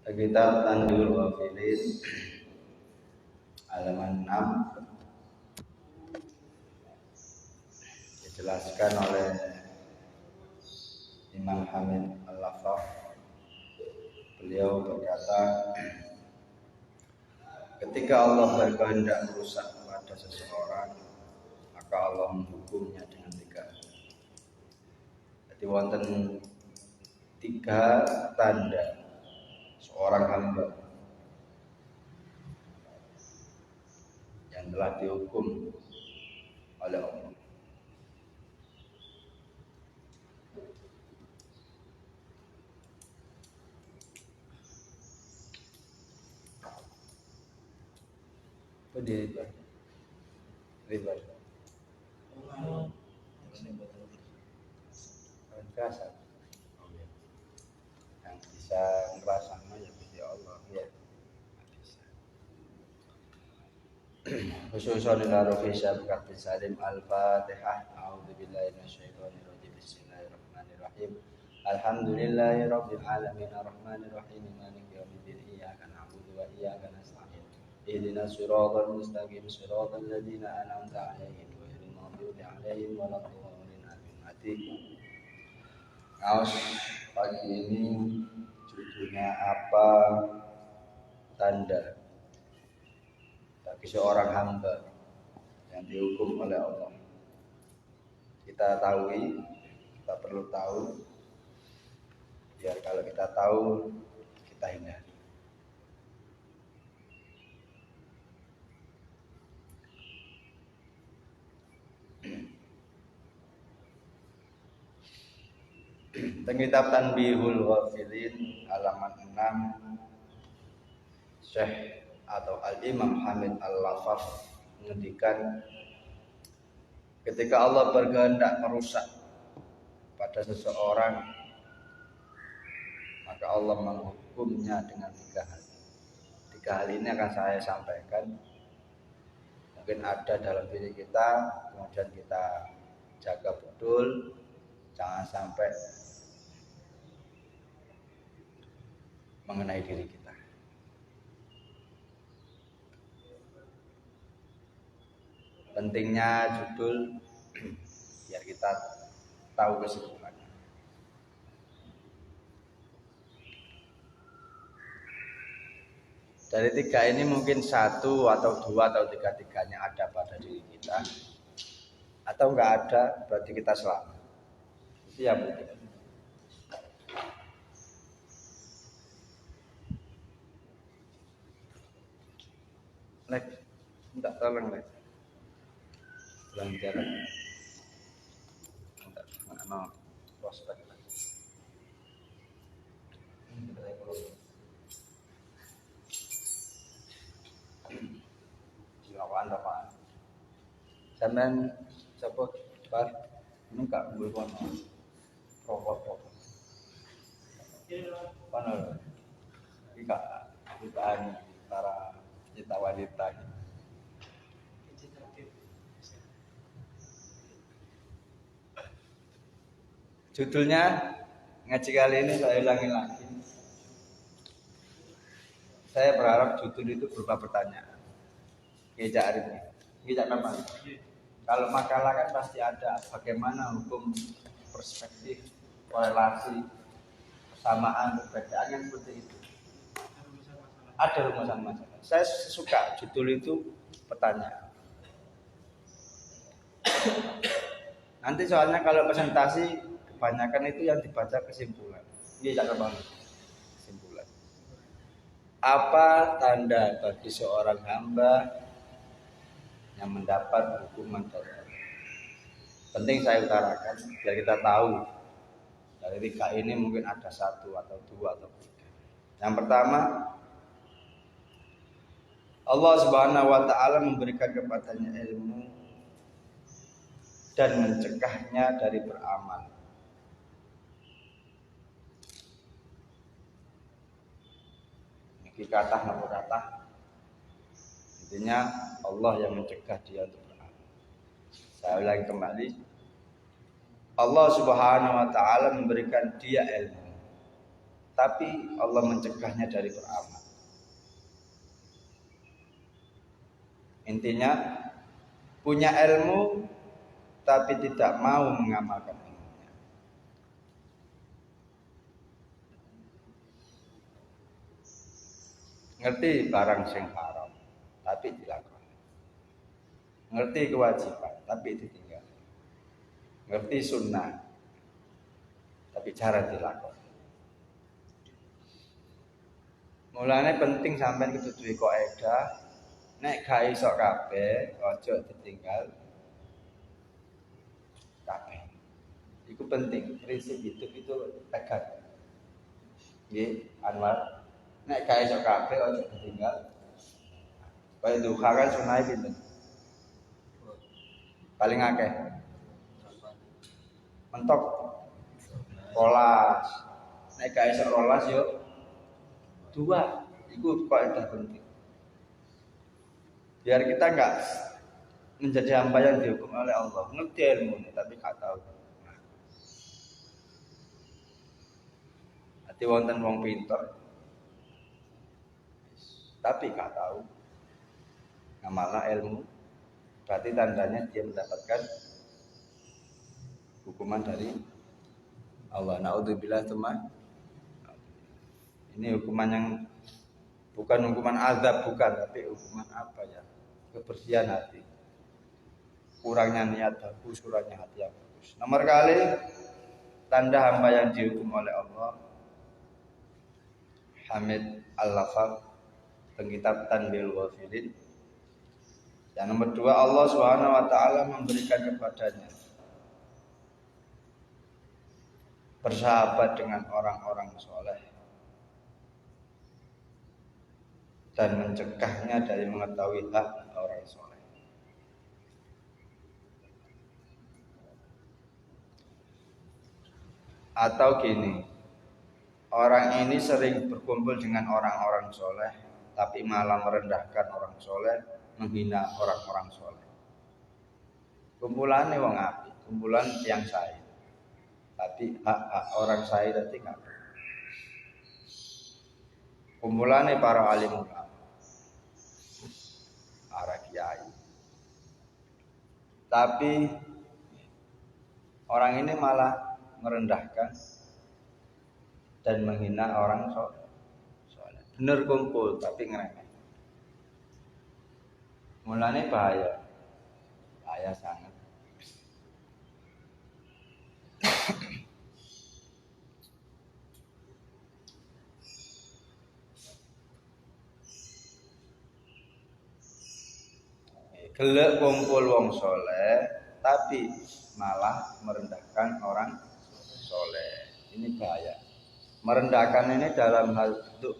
Kitab Tanbihul Ghafilin halaman 6 dijelaskan oleh Imam Hamid Al-Lafaf. Beliau berkata, ketika Allah berkehendak merusak pada seseorang, maka Allah menghukumnya dengan 3 hal. Jadi wonten 3 tanda seorang hamba yang telah dihukum oleh Allah. Riba. Kasar. Yang bisa ngerasanya ya Gusti Allah ya. Khususan ila Rufisha Bukat bin Salim Al-Fatihah. A'udzubillahi minasyaitonirrajim. Bismillahirrahmanirrahim. Alhamdulillahi rabbil alamin arrahmanirrahim maliki yaumiddin iyyaka na'budu wa iyyaka nasta'in ihdinas siratal mustaqim siratal ladzina an'amta 'alaihim ghairil maghdubi 'alaihim waladdallin amin. Kaos pagi ini judulnya apa? Tanda bagi seorang hamba yang dihukum oleh Allah. Kita perlu tahu, biar kalau kita tahu kita hindari. Teng kitab Tanbihul Ghafilin halaman 6, Syekh atau Al-Imam Hamid Al-Lafaf mengendikan, ketika Allah berkehendak merusak pada seseorang, maka Allah menghukumnya dengan 3 hal. 3 hal ini akan saya sampaikan. Mungkin ada dalam diri kita, kemudian kita jaga betul, jangan sampai mengenai diri kita. Pentingnya judul biar kita tahu kesimpulannya. Dari 3 ini mungkin 1 atau 2 atau 3-tiganya ada pada diri kita, atau enggak ada berarti kita selamat. Itu yang penting. Lek, minta tolong Lek. Jalan mana prospek lagi. Silakan Pak. Sampean sapa Pak? Ini Kak Mbul kono. Rokok. Kono. Iki Kak jutaan para wanita. Judulnya ngaji kali ini saya ulangi lagi. Saya berharap judul itu berupa pertanyaan. Ngejak Arif ini. Ngejak apa? Kalau makalah kan pasti ada bagaimana hukum, perspektif, korelasi, persamaan, perbedaan yang seperti itu. Ada rumusan masalah. Saya suka judul itu pertanyaan. Nanti soalnya kalau presentasi kebanyakan itu yang dibaca kesimpulan. Ini tak kebang. Kesimpulan. Apa tanda bagi seorang hamba yang mendapat hukuman dari Allah? Penting saya utarakan biar kita tahu. Dari 3 ini mungkin ada 1 atau 2 atau 3. Yang pertama, Allah Subhanahu wa taala memberikan kepadanya ilmu dan mencegahnya dari beramal. Iki kata napa kata? Intinya Allah yang mencegah dia untuk beramal. Saya ulangi kembali. Allah Subhanahu wa taala memberikan dia ilmu tapi Allah mencegahnya dari beramal. Intinya punya ilmu tapi tidak mau mengamalkan ilmunya. Ngerti barang sing haram tapi dilakoni. Ngerti kewajiban tapi ditinggal. Ngerti sunnah tapi cara dilakoni. Mulane penting sampean kudu duwe kaidah, nek gak iso kabeh aja ditinggal kabeh. Itu penting, prinsip hidup itu pegang. Nggih, Anwar. Nek gak iso kabeh aja ditinggal. Kaya duha kan sunai pinten? Paling akeh. Mentok. Rolas. Nek gak iso rolas yo dua. Iku kaidah penting. Biar kita enggak menjadi hamba yang dihukum oleh Allah. Ngerti ilmu tapi gak tahu. Hati wonten wong pinter tapi gak tahu ngamalna ilmu, berarti tandanya dia mendapatkan hukuman dari Allah. Naudzubillah teman. Ini hukuman yang bukan hukuman azab, bukan, tapi hukuman apa ya? Kebersihan hati. Kurangnya niat bagus, kurangnya hati yang bagus. Nomor kali tanda hamba yang dihukum oleh Allah. Hamid Al-Lafaz teng kitab Tanbihul Ghafilin. Yang nomor dua, Allah Subhanahu wa taala memberikan kepadanya bersahabat dengan orang-orang soleh dan mencegahnya dari mengetahui hak orang soleh. Atau gini, orang ini sering berkumpul dengan orang-orang soleh, tapi malah merendahkan orang soleh, menghina orang-orang soleh. Kumpulannya wong api, kumpulan yang saya, tapi hak orang saya tadi nggak. Kumpulannya para alim ulama, para kiai, tapi orang ini malah merendahkan dan menghina orang soleh. Bener kumpul tapi ngeremeh. Mulanya bahaya sangat. Gelek kumpul wong soleh tapi malah merendahkan orang soleh. Ini bahaya. Merendahkan ini dalam hal bentuk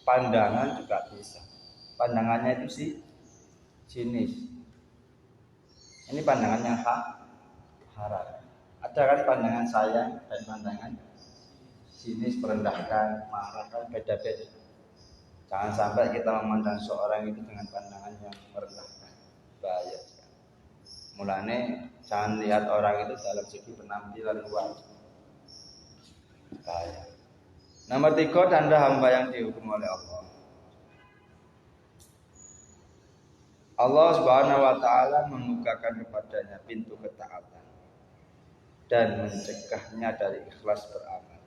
pandangan juga bisa. Pandangannya itu sih sinis. Ini pandangannya haram. Ada kan pandangan sayang dan pandangan sinis, merendahkan, marah, kan beda-beda. Jangan sampai kita memandang seorang itu dengan pandangan yang merendahkan. Bahaya. Mulane jangan lihat orang itu dalam segi penampilan luar. Bahaya. Nomor 3, tanda hamba yang dihukum oleh Allah. Allah Subhanahu wa taala membukakan kepadanya pintu ketaatan dan mencegahnya dari ikhlas beramal.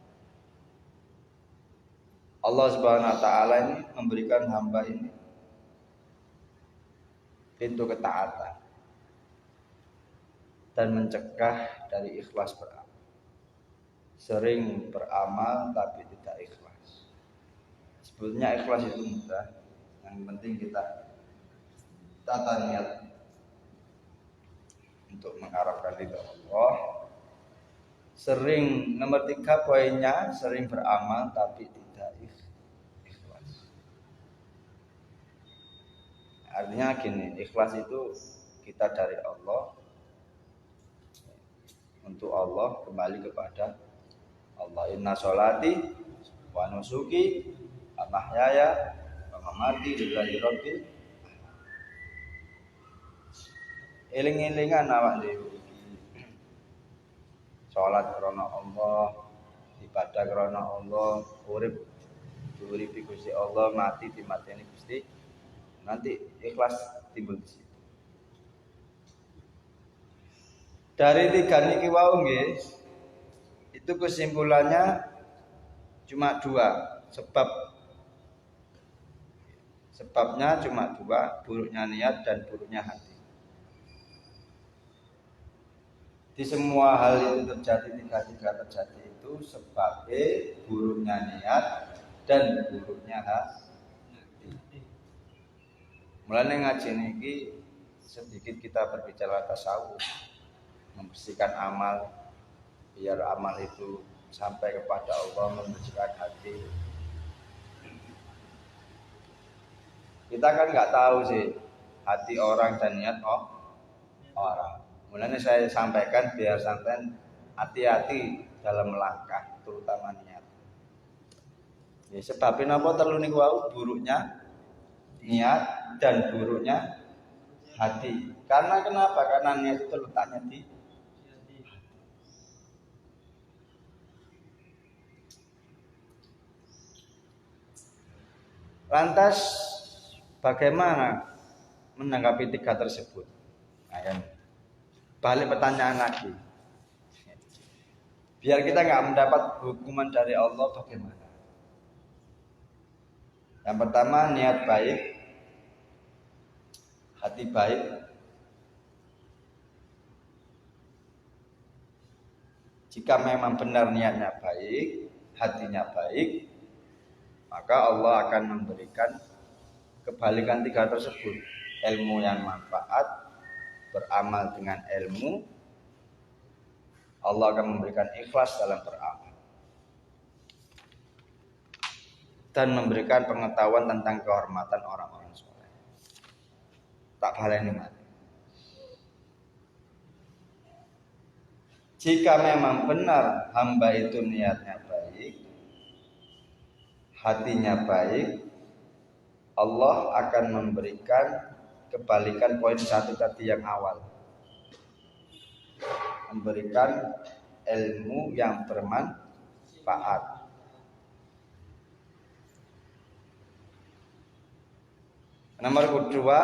Allah Subhanahu wa taala ini memberikan hamba ini pintu ketaatan dan mencegah dari ikhlas beramal. Sering beramal tapi tidak ikhlas. Sebetulnya ikhlas itu mudah. Yang penting kita tata niat untuk mengharapkan ridha Allah. Sering, nomor 3 poinnya, sering beramal tapi tidak ikhlas. Artinya gini, ikhlas itu kita dari Allah, untuk Allah, kembali kepada Allah. Inna sholati wa nusuki wa mahyaya wa mamati lillahi rabbil. Eling-elingan awak dhewe iki. Salat krana Allah, ibadah karena Allah, urip diuripi Gusti Allah, mati dimateni Gusti. Nanti ikhlas timbul di situ. Dari tiga niki wau nggih, itu kesimpulannya cuma dua, sebabnya cuma dua, buruknya niat dan buruknya hati. Di semua hal itu terjadi, tiga terjadi itu sebabnya buruknya niat dan buruknya hati. Mulai ngaji niki sedikit kita berbicara tasawuf, membersihkan amal biar amal itu sampai kepada Allah, membersihkan hati. Kita kan nggak tahu sih hati orang dan niat orang. Mulanya saya sampaikan biar sampean hati-hati dalam melangkah, terutama niat. Ya, sebabnya apa terlalu niku wau buruknya niat dan buruknya hati. Karena kenapa? Karena niat itu letaknya di lantas bagaimana menanggapi tiga tersebut? Nah, kan balik pertanyaan lagi. Biar kita nggak mendapat hukuman dari Allah, bagaimana? Yang pertama niat baik, hati baik. Jika memang benar niatnya baik, hatinya baik, maka Allah akan memberikan kebalikan tiga tersebut. Ilmu yang manfaat, beramal dengan ilmu, Allah akan memberikan ikhlas dalam beramal, dan memberikan pengetahuan tentang kehormatan orang-orang soleh. Tak baleni mati. Jika memang benar hamba itu niatnya baik, hatinya baik, Allah akan memberikan kebalikan poin satu tadi yang awal, memberikan ilmu yang bermanfaat. Nomor kedua,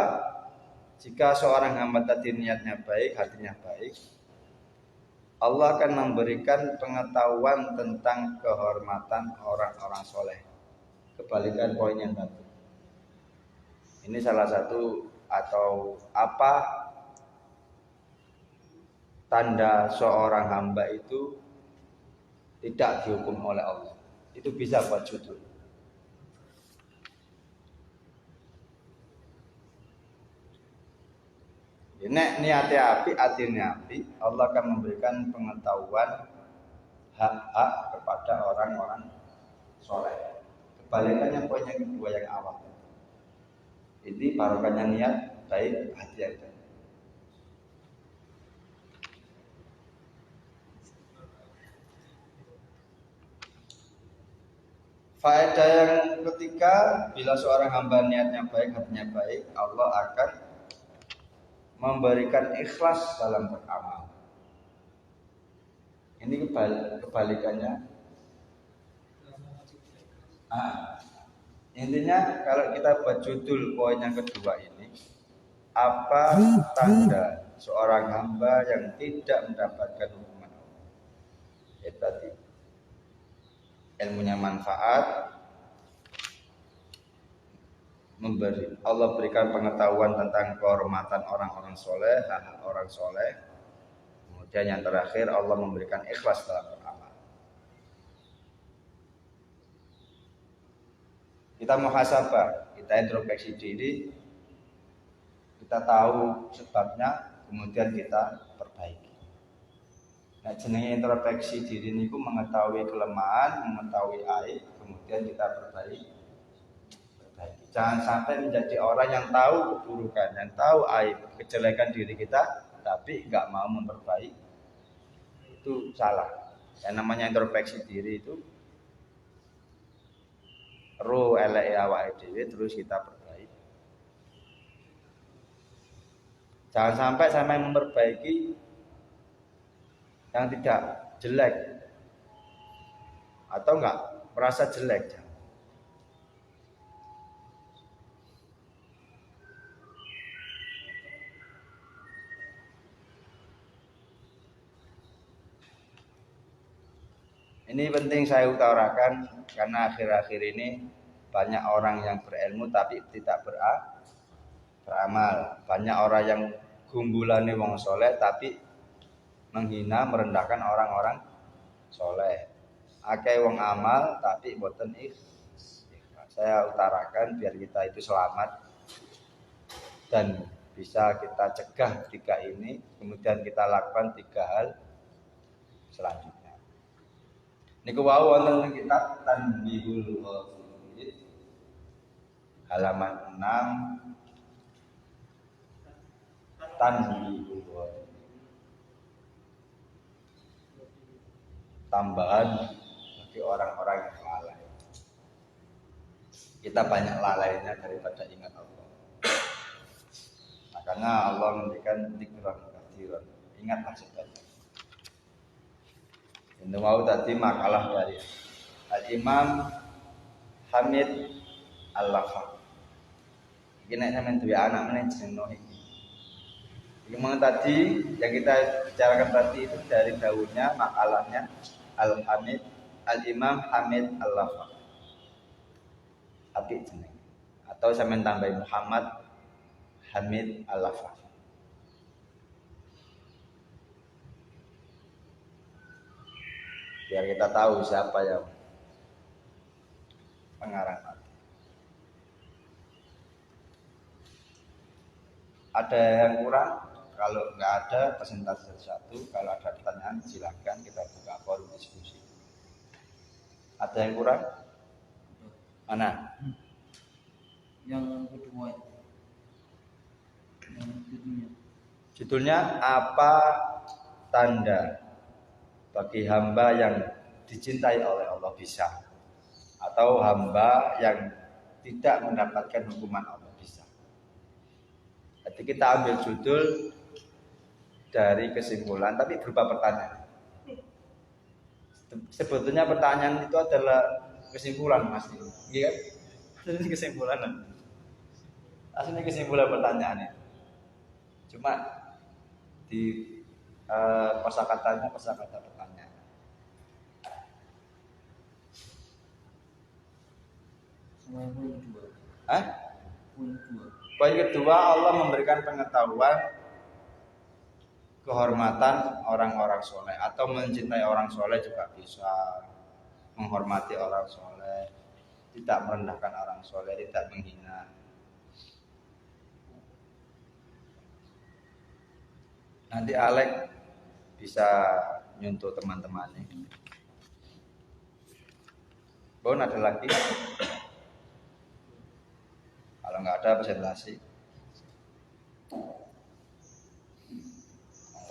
jika seorang hamba tadi niatnya baik, hatinya baik, Allah akan memberikan pengetahuan tentang kehormatan orang-orang soleh. Kebalikan poin yang tadi. Ini salah satu atau apa tanda seorang hamba itu tidak dihukum oleh Allah. Itu bisa buat judul. Nek niatnya api, hatinya api, Allah akan memberikan pengetahuan hak-hak kepada orang-orang soleh. Kebalikannya poin yang kedua yang awal. Ini barokahnya niat baik, hati yang baik. Faedah yang ketiga, bila seorang hamba niatnya baik, hatinya baik, Allah akan memberikan ikhlas dalam beramal. Ini kebalikannya. Intinya kalau kita buat judul poin yang kedua ini, apa tanda seorang hamba yang tidak mendapatkan hukuman Allah? Itu tadi ilmunya manfaat, Allah berikan pengetahuan tentang kehormatan orang-orang soleh, hak orang soleh. Kemudian yang terakhir Allah memberikan ikhlas dalam beramal. Kita muhasabah, kita introspeksi diri, kita tahu sebabnya, kemudian kita perbaiki. Nah, jenenge introspeksi diri niku mengetahui kelemahan, mengetahui aib, kemudian kita perbaiki. Jangan sampai menjadi orang yang tahu keburukan, yang tahu aib, kejelekan diri kita, tapi nggak mau memperbaiki. Itu salah. Yang namanya introspeksi diri itu roh elek awake dhewe terus kita perbaiki. Jangan sampai memperbaiki yang tidak jelek. atau enggak merasa jelek. Ini penting saya utarakan karena akhir-akhir ini banyak orang yang berilmu tapi tidak beramal. Banyak orang yang gumbulannya wong soleh tapi menghina merendahkan orang-orang soleh. Akeh wong amal tapi boten ikhlas. Saya utarakan biar kita itu selamat dan bisa kita cegah tiga ini, kemudian kita lakukan tiga hal selanjutnya. Niku wau wonten kitab Tanbihul Ghafilin halaman 6 Tanbihul Ghafilin. Tambahan bagi orang-orang yang lalai. Kita banyak lalainya daripada ingat Allah. Makanya Allah memberikan dzikran katsiran. Ingatlah sebanyak. Ini mau tadi makalah dari Al-Imam Hamid Al-Lafaq. Ini nek sampeyan duwe anak meneh jenenge iki. Iki mau tadi yang kita bicarakan tadi itu dari daunnya makalahnya Al-Hamid Al-Imam Hamid Al-Lafaq. Apik jenenge. Atau sampeyan tambahin Muhammad Hamid Al-Lafaq. Biar kita tahu siapa yang pengarang tadi. Ada yang kurang? Kalau nggak ada, presentasi satu. Kalau ada pertanyaan, silakan kita buka forum diskusi. Ada yang kurang? Mana? Yang kedua itu. Judulnya apa tanda bagi hamba yang dicintai oleh Allah bisa, atau hamba yang tidak mendapatkan hukuman Allah bisa. Jadi kita ambil judul dari kesimpulan tapi berupa pertanyaan. Sebetulnya pertanyaan itu adalah kesimpulan Mas. Iya kan? Ini kesimpulan. Aslinya kesimpulan pertanyaannya. Cuma di kosakatanya kosakata pertanyaan. Poin kedua, Allah memberikan pengetahuan kehormatan orang-orang soleh atau mencintai orang soleh juga bisa, menghormati orang soleh, tidak merendahkan orang soleh, tidak menghina. Nanti Alex bisa nyuntuh teman-temannya. Bon, ada lagi? Kalau nggak ada presentasi.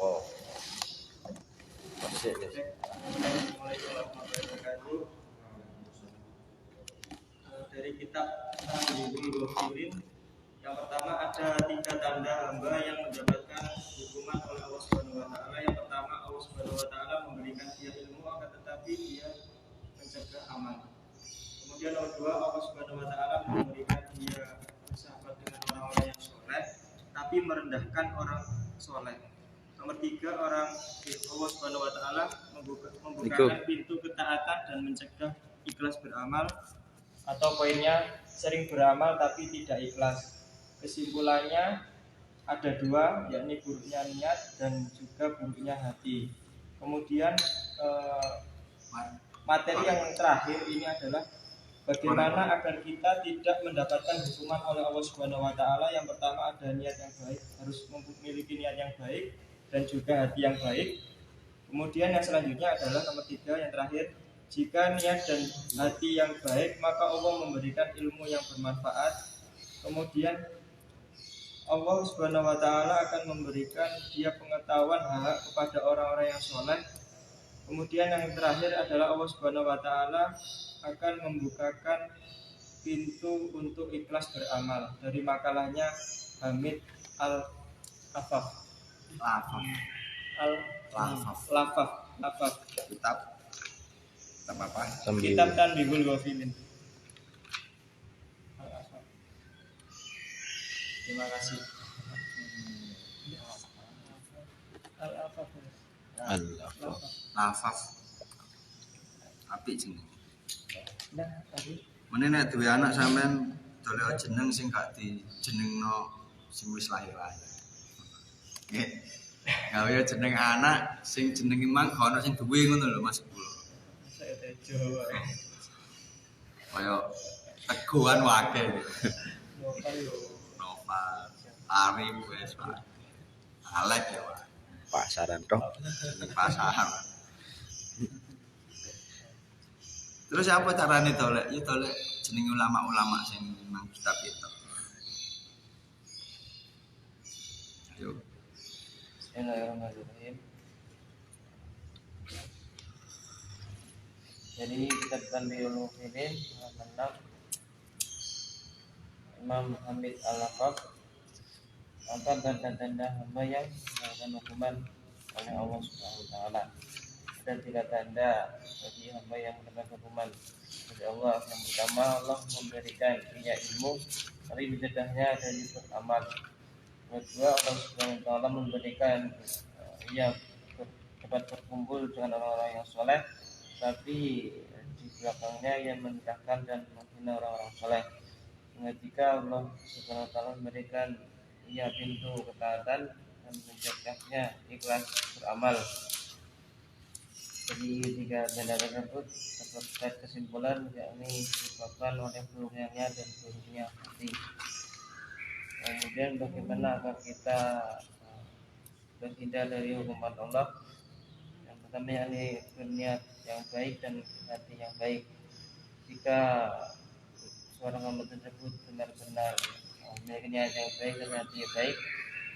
Oh. Dari kitab Tanbihul Ghafilin, yang pertama ada 3 tanda hamba yang mendapatkan hukuman oleh Allah Subhanahu wa taala. Yang pertama, Allah Subhanahu wa taala memberikan dia ilmu akan tetapi dia mencegah amal. Kemudian nomor 2, Allah Subhanahu wa taala memberikan dia bersahabat dengan orang-orang yang soleh tapi merendahkan orang soleh. Nomor 3, Allah Subhanahu wa taala membukakan pintu ketaatan dan mencegah ikhlas beramal. Atau poinnya, sering beramal tapi tidak ikhlas. Kesimpulannya ada 2, yakni buruknya niat dan juga buruknya hati. Kemudian materi yang terakhir ini adalah bagaimana agar kita tidak mendapatkan hukuman oleh Allah Subhanahu wa taala. Yang pertama ada niat yang baik, harus memiliki niat yang baik dan juga hati yang baik. Kemudian yang selanjutnya adalah nomor 3 yang terakhir, jika niat dan hati yang baik maka Allah memberikan ilmu yang bermanfaat. Kemudian Allah Subhanahu wa taala akan memberikan dia pengetahuan hak kepada orang-orang yang soleh. Kemudian yang terakhir adalah Allah Subhanahu wa taala akan membukakan pintu untuk ikhlas beramal. Dari makalahnya Hamid Al-Lafaq. Kitab apa? Kitab Tanbihul Ghafilin. Terima kasih. Al-Afaf. Lafaf. Apik jeneng. Nah, tadi Mene nek duwe anak sampean dolek jeneng sing gak dijenengno sing wis lahir-lahir. Nggih. Gawe jeneng anak sing jenenge mang gak ono sing duwe ngono lho Mas kula. saya Tejo. Kaya teguhan wae. Novel yo. Nova, Arif wis Pak. Alek ya Pak. Pasaran toh. Jeneng pasar. Terus apa carane dolek? Ya dolek jeneng ulama-ulama sing nang kitab itu. Ayo. Bismillahirrahmanirrahim. Jadi kitab Tanbihul Ghafilin halaman 6 Imam Hamid Al-Laqab angka tanda-tanda hamba yang melakukan hukuman oleh Allah Subhanahu wa taala. Ada 3 tanda bagi hamba yang mendapat hukuman dari Allah. Yang pertama, Allah memberikan ia ilmu dari bidadahnya dari beramal. Yang kedua, Allah Subhanahu wa taala memberikan ia dapat berkumpul dengan orang-orang yang soleh, tapi di belakangnya ia merendahkan dan menghina orang-orang soleh. Yang ketiga, Allah Subhanahu wa taala memberikan ia pintu ketaatan dan mencegahnya ikhlas beramal. Jadi 3 tanda tersebut terdapat kesimpulan yakni disebabkan oleh buruknya dan buruknya hati. Kemudian bagaimana agar kita terhindar dari hukuman Allah? Yang pertama yakni berniat yang baik dan hati yang baik. Jika seorang hamba tersebut benar-benar memiliki niat yang baik dan hati yang baik,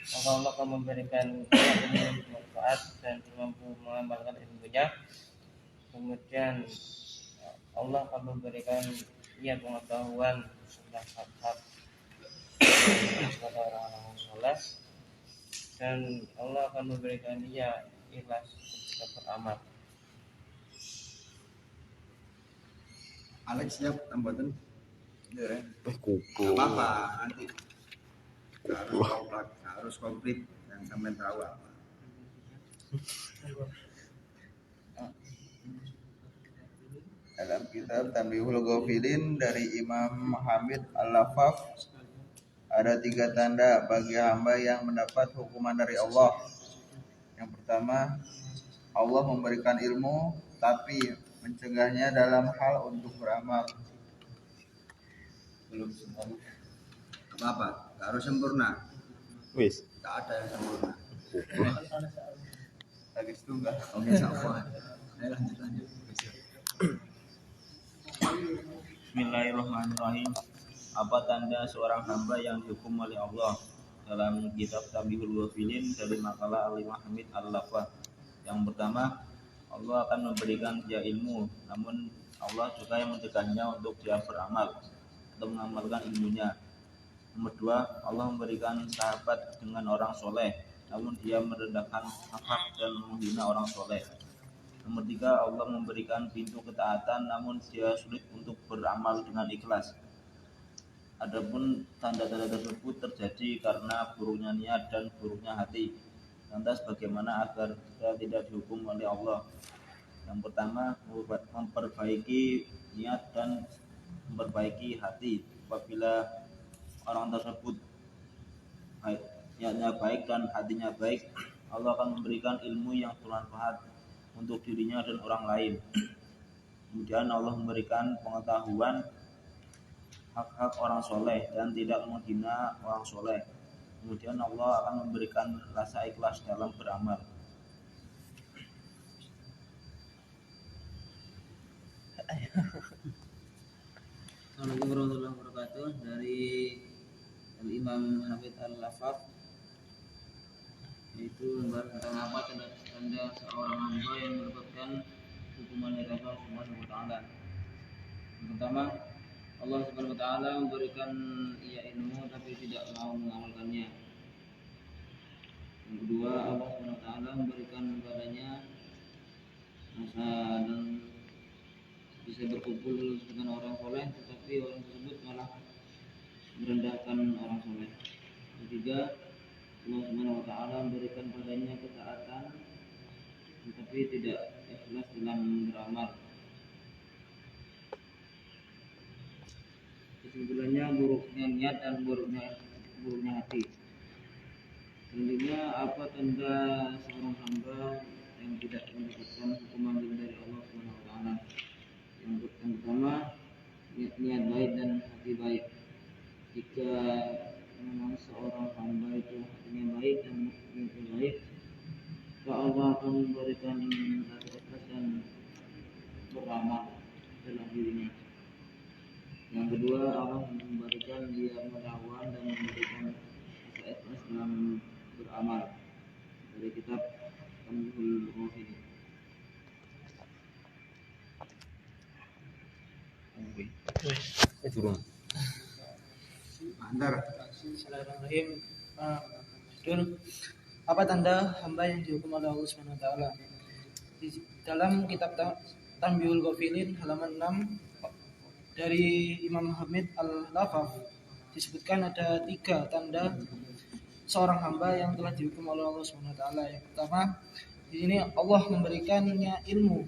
maka Allah akan memberikan ilmu yang bermanfaat dan mampu mengamalkan ilmunya. Kemudian Allah akan memberikan ia pengetahuan tentang hak-hak kepada orang-orang soleh, dan Allah akan memberikan dia ikhlas ketika beramal. Alex siap tambahan. Ya. Kuku. Apa nanti harus komplit yang sampean tahu apa. Dalam kitab Tanbihul Ghafilin dari Imam Hamid Al-Laqab ada 3 tanda bagi hamba yang mendapat hukuman dari Allah. Yang pertama, Allah memberikan ilmu tapi mencegahnya dalam hal untuk beramal. Belum sempurna. Apa? Gak harus sempurna. Wis. Gak ada yang sempurna. Lagi setunggal. Oke, siapa? Ayo lanjut. Bismillahirrahmanirrahim. Apa tanda seorang hamba yang dihukum oleh Allah? Dalam kitab Tanbihul Ghafilin dari makalah Al-Imam Hamid Al-Laqab. Yang pertama, Allah akan memberikan dia ilmu, namun Allah juga yang mencegahnya untuk dia beramal atau mengamalkan ilmunya. Nomor 2, Allah memberikan sahabat dengan orang soleh, namun dia merendahkan hak dan menghina orang soleh. Nomor 3, Allah memberikan pintu ketaatan, namun dia sulit untuk beramal dengan ikhlas. Adapun tanda-tanda tersebut terjadi karena buruknya niat dan buruknya hati. Lantas bagaimana agar kita tidak dihukum oleh Allah? Yang pertama, memperbaiki niat dan memperbaiki hati. Apabila orang tersebut niatnya baik dan hatinya baik, Allah akan memberikan ilmu yang bermanfaat untuk dirinya dan orang lain. Kemudian Allah memberikan pengetahuan hak-hak orang soleh dan tidak menghina orang soleh. Kemudian Allah akan memberikan rasa ikhlas dalam beramal. Assalamualaikum warahmatullahi wabarakatuh. Dari Imam Hamid Al-Laqab, yaitu membahas tentang apa tanda seorang hamba yang mendapatkan hukuman dari Allah Subhanahu wa taala. Yang pertama, Allah Subhanahu wa taala memberikan ia ilmu tapi tidak mau mengamalkannya. Yang kedua, Allah Subhanahu wa taala memberikan kepadanya rasa dan bisa berkumpul dengan orang soleh, tetapi orang tersebut malah merendahkan orang soleh. Ketiga, Allah Subhanahu wa taala memberikan padanya ketaatan tetapi tidak ikhlas dalam beramal. Kesimpulannya buruknya niat dan buruknya hati. Selanjutnya, apa tanda seorang hamba yang tidak mendapatkan hukuman dari Allah Subhanahu wa taala? Yang pertama, niat baik dan hati baik. Jika memang seorang hamba itu hatinya baik dan niatnya baik, maka Allah akan memberikan hati ikhlas dan beramal dalam dirinya. Yang kedua, Allah memberikan dia melawan dan memberikan rasa ikhlas dalam beramal. Dari kitab Tanbihul Ghafilin. Turun. Bismillahirrahmanirrahim. Apa tanda hamba yang dihukum oleh Allah Subhanahu wa taala? Di dalam kitab Tanbihul Ghafilin halaman 6 dari Imam Hamid Al-Lafaf disebutkan ada 3 tanda seorang hamba yang telah dihukum oleh Allah Subhanahu wa taala. Yang pertama, di sini Allah memberikannya ilmu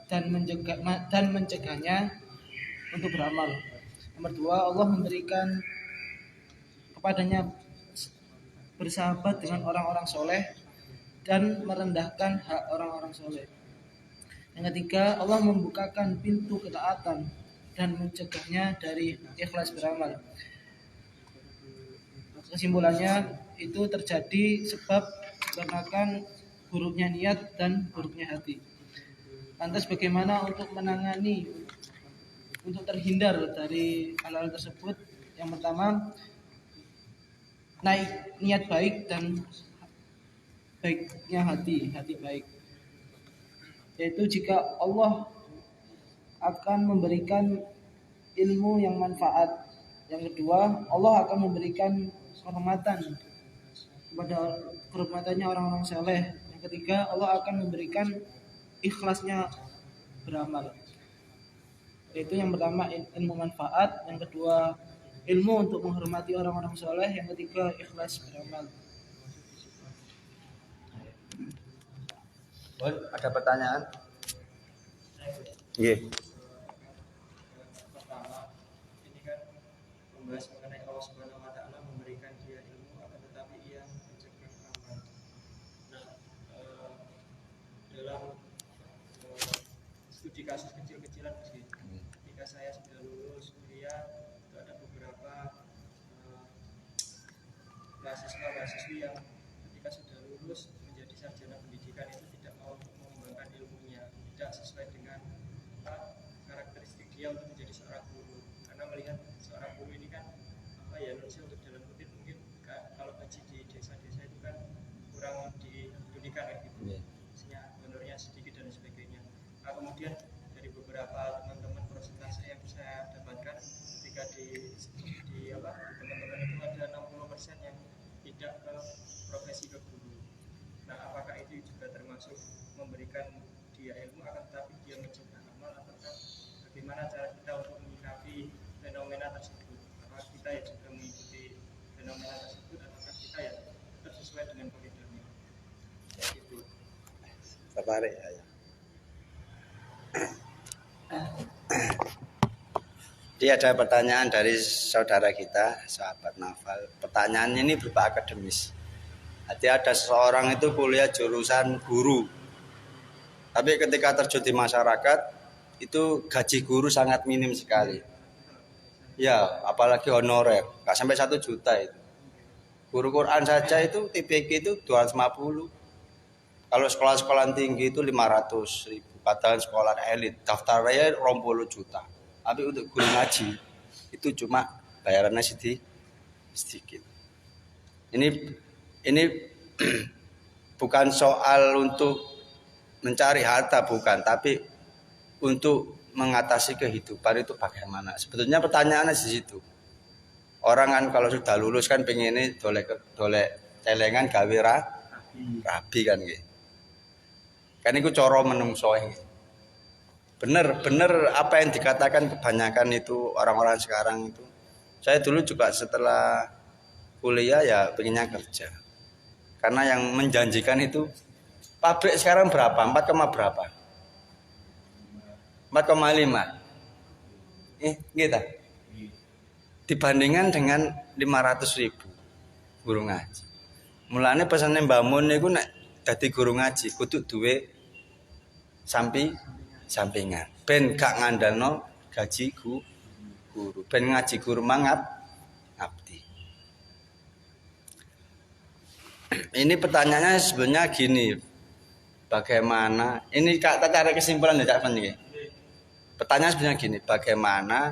dan mencegahnya untuk beramal. Nomor 2, Allah memberikan kepadanya bersahabat dengan orang-orang soleh dan merendahkan hak orang-orang soleh. Yang ketiga, Allah membukakan pintu ketaatan dan mencegahnya dari ikhlas beramal. Kesimpulannya, itu terjadi sebab dikarenakan buruknya niat dan buruknya hati. Lantas bagaimana untuk menangani, untuk terhindar dari hal-hal tersebut? Yang pertama, niat baik dan baiknya hati baik. Yaitu jika Allah akan memberikan ilmu yang manfaat. Yang kedua, Allah akan memberikan kehormatan kepada kehormatannya orang-orang saleh. Yang ketiga, Allah akan memberikan ikhlasnya beramal. Yaitu yang pertama ilmu manfaat, yang kedua ilmu untuk menghormati orang-orang saleh, yang ketiga ikhlas beramal. Ada pertanyaan? Nggih. Pertama, ini kan membahas mengenai Allah Subhanahu wa taala memberikan dia ilmu akan tetapi ia mencegah amal. Nah, dalam studi kasus kecil-kecilan ketika saya sudah lulus kuliah, itu ada beberapa mahasiswa-mahasiswi yang ketika sudah lulus menjadi sarjana pendidikan itu tidak mau mengembangkan ilmunya, tidak sesuai dengan karakteristik dia untuk menjadi seorang guru, karena melihat seorang guru ini kan nulisnya untuk dalam kutip mungkin kalau gaji di desa-desa itu kan kurang didudukan kayak gitu, maksudnya honornya sedikit dan sebagainya. Nah, kemudian dari beberapa teman-teman persentase yang saya dapatkan ketika di teman-teman itu ada 60% yang tidak ke profesi ke guru. Nah, apakah itu juga termasuk memberikan dia ilmu akan tetapi dia mencegah amal, ataukah bagaimana cara kita untuk menyikapi fenomena tersebut? Apakah kita ya juga mengikuti fenomena tersebut ataukah kita ya tetap sesuai dengan koridornya? Ya gitu. Tertarik ya. Jadi ada pertanyaan dari saudara kita, sahabat Nafal. Pertanyaannya ini berupa akademis. Jadi ada seseorang itu kuliah jurusan guru, tapi ketika terjun di masyarakat itu gaji guru sangat minim sekali. Ya, apalagi honorer, nggak sampai 1 juta itu. Guru Quran saja itu TPQ itu 250. Kalau sekolah-sekolah tinggi itu 500.000. Padahal sekolah elit daftarnya 20 juta. Tapi untuk guru ngaji itu cuma bayarannya sedikit. Ini bukan soal untuk mencari harta, bukan, tapi untuk mengatasi kehidupan itu bagaimana. Sebetulnya pertanyaannya di situ. Orang kan kalau sudah lulus kan pengennya dolek celengan gawe rabi kan gitu. Kan iku cara menungso iki. Bener apa yang dikatakan kebanyakan itu orang-orang sekarang itu. Saya dulu juga setelah kuliah ya pengennya kerja. Karena yang menjanjikan itu pabrik sekarang berapa? 4, berapa? 4,5. Gitu. Dibandingkan dengan 500.000 guru ngaji. Mulane pesane Mbah Mun niku nek dadi guru ngaji kudu duwe sampingan. Ben gak ngandalno gaji guru. Ben ngaji guru mangap ngabdi. Ini pertanyaannya sebenarnya gini. Bagaimana? Ini Kak cari kesimpulan ya Cak Fen. Pertanyaan sebenarnya gini, bagaimana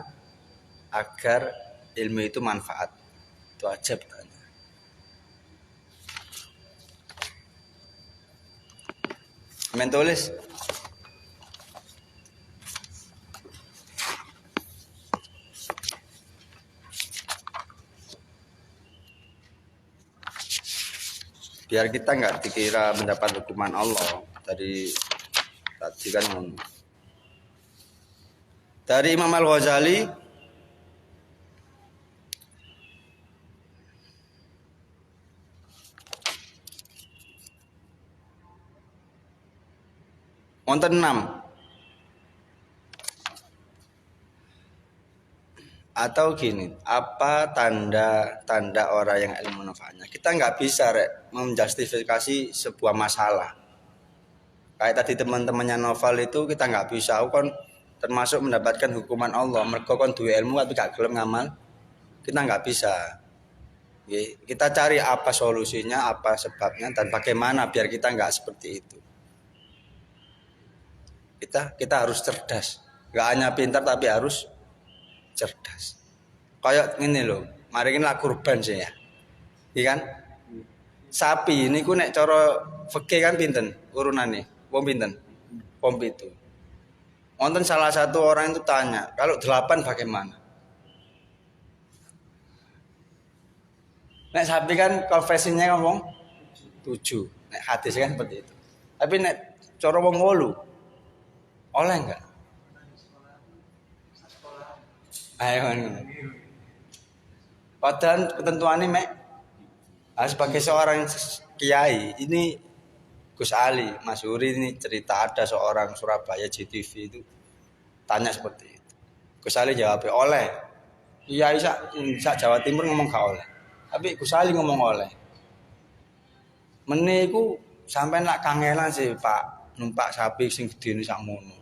agar ilmu itu manfaat? Itu aja pertanyaan. Main tulis. Biar kita nggak dikira mendapat hukuman Allah. Tadi kan dari Imam Al-Ghazali wonten 6 atau gini, apa tanda orang yang ilmu manfaatnya? Kita nggak bisa menjustifikasi sebuah masalah. Kayak tadi teman-temannya Novel itu kita nggak bisa, kan termasuk mendapatkan hukuman Allah. Mergo kon duwe ilmu tapi gak gelem ngamal, kita nggak bisa. Kita cari apa solusinya, apa sebabnya, dan bagaimana biar kita nggak seperti itu. Kita harus cerdas, nggak hanya pintar tapi harus cerdas. Kayak gini loh, mari kita kurban sih ya, iya kan? Sapi ini ku nek cara fikih kan pinten urunane, wong pinten, wong pitu. Wonten salah satu orang itu tanya, kalau 8 bagaimana? Nek sapi kan konversinya kan wong 7. Nek hadis kan seperti itu. Tapi nek cara wong 8 oleh enggak? Ayo. Padahal ketentuannya sebagai seorang kiai ini Gus Ali Masyhuri ini cerita ada seorang Surabaya JTV itu tanya seperti itu. Gus Ali jawab oleh. Kiai sak Jawa Timur ngomong gak oleh. Tapi Gus Ali ngomong oleh. Mene iku sampean lak kangelan sih Pak numpak sapi sing gedene sakmono.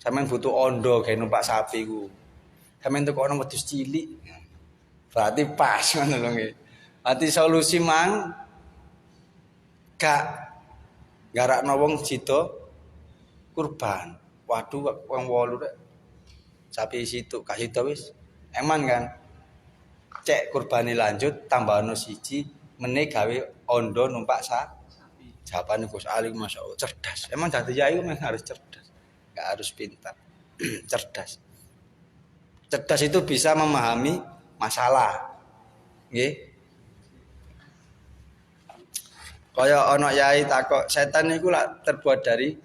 Sampeyan butuh ondo gawe numpak sapi ku. Sampeyan tukokno wedhus cilik. Berarti pas ngono lho nggih. Ati solusi mang gak garakno wong sida kurban. Waduh wong 8 rek. Sapi situ kasih wis. Eman kan. Cek kurbane lanjut tambahno siji meneh gawe ondo numpak sapi. Jawabane Gus Ali masyaallah cerdas. Emang dadi yai memang harus cerdas. Enggak harus pintar. Cerdas. Cerdas itu bisa memahami masalah. Nggih. Kaya ana yai takok, setan niku lak terbuat dari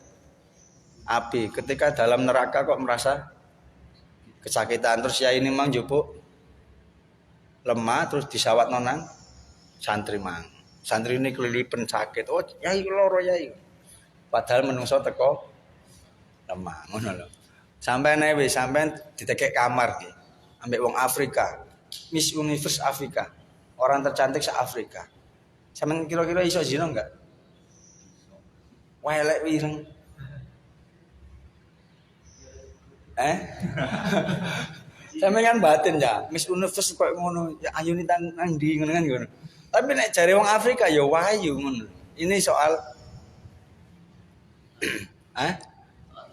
api. Ketika dalam neraka kok merasa kesakitan, terus yai ini mang njupuk lemah terus disawat nonang santri mang. Santri ini kelilipan sakit. Oh, yai loro yai. Padahal menungso teko lemah ngono lho. Sampai wis sampean ditekek kamar iki. Ambek wong Afrika. Miss Universe Afrika. Orang tercantik se-Afrika. Sampeyan kira-kira iso zina enggak? Welek wireng. Sampeyan kan batin ya, Miss Universe kok ngono, ya ayune nang ndi ngono kan ngono. Tapi nek jare wong Afrika ya wayu ngono. Ini soal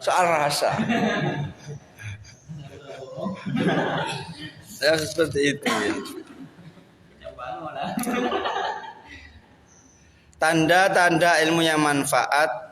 soal rasa. Ya seperti itu ya. Tanda-tanda ilmu yang manfaat